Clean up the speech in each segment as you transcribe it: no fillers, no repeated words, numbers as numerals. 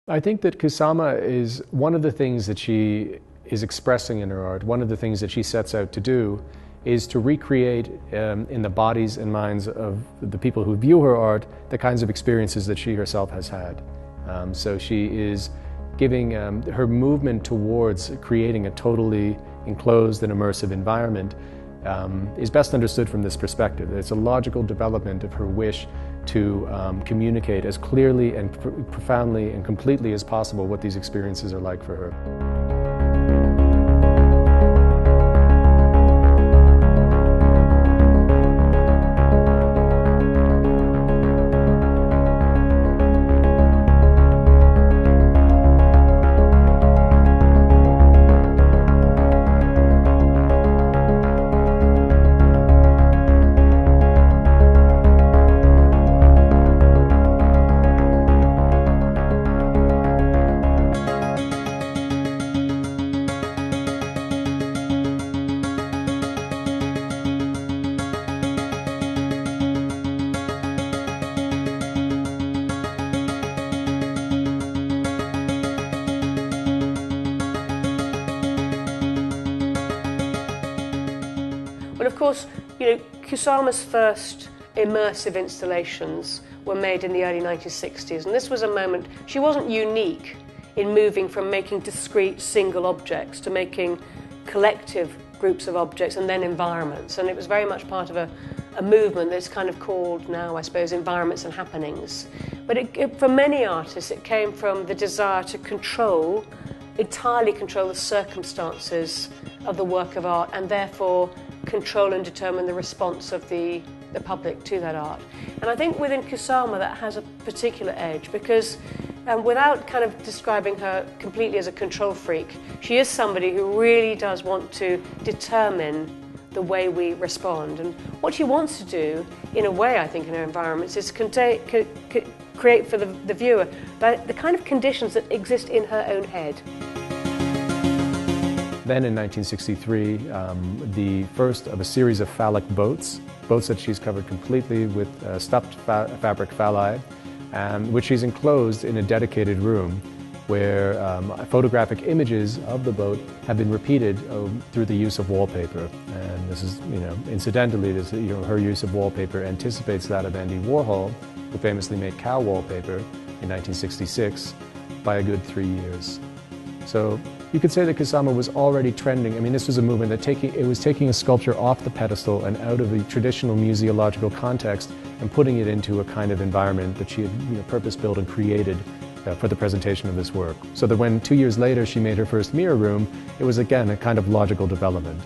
I think that Kusama is one of the things that she is expressing in her art. One of the things that she sets out to do is to recreate in the bodies and minds of the people who view her art the kinds of experiences that she herself has had. So she is giving her movement towards creating a totally enclosed and immersive environment is best understood from this perspective. It's a logical development of her wish to communicate as clearly and profoundly and completely as possible what these experiences are like for her. But of course, Kusama's first immersive installations were made in the early 1960s, and this was a moment, she wasn't unique in moving from making discrete single objects to making collective groups of objects and then environments, and it was very much part of a movement that's kind of called now, I suppose, environments and happenings. But for many artists, it came from the desire to entirely control the circumstances of the work of art, and therefore control and determine the response of the public to that art. And I think within Kusama that has a particular edge, because without kind of describing her completely as a control freak, she is somebody who really does want to determine the way we respond. And what she wants to do, in a way, I think, in her environments, is create for the viewer the kind of conditions that exist in her own head. Then in 1963, the first of a series of phallic boats that she's covered completely with stuffed fabric phalli, which she's enclosed in a dedicated room where photographic images of the boat have been repeated through the use of wallpaper. And this is, incidentally, her use of wallpaper anticipates that of Andy Warhol, who famously made cow wallpaper in 1966 by a good 3 years. So you could say that Kusama was already trending. I mean, this was a movement that was taking a sculpture off the pedestal and out of the traditional museological context and putting it into a kind of environment that she had purpose-built and created for the presentation of this work. So that when 2 years later she made her first mirror room, it was again a kind of logical development.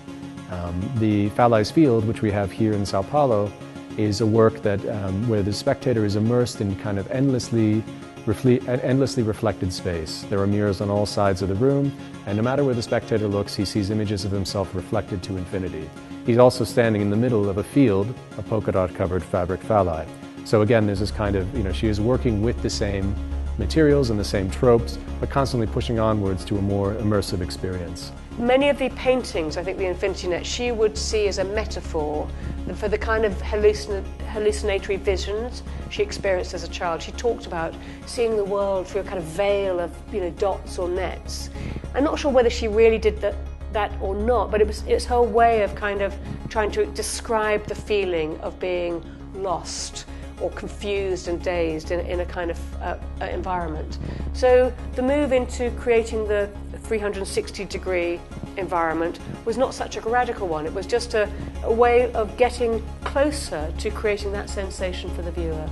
The Phalli's Field, which we have here in Sao Paulo, is a work that where the spectator is immersed in kind of endlessly reflected space. There are mirrors on all sides of the room, and no matter where the spectator looks, he sees images of himself reflected to infinity. He's also standing in the middle of a field of polka dot covered fabric phalli. So again, there's this kind of, she is working with the same materials and the same tropes, but constantly pushing onwards to a more immersive experience. Many of the paintings, I think the Infinity Net, she would see as a metaphor for the kind of hallucinatory visions she experienced as a child. She talked about seeing the world through a kind of veil of dots or nets. I'm not sure whether she really did that or not, but it's her way of kind of trying to describe the feeling of being lost or confused and dazed in a kind of environment. So the move into creating the 360-degree environment was not such a radical one. It was just a way of getting closer to creating that sensation for the viewer.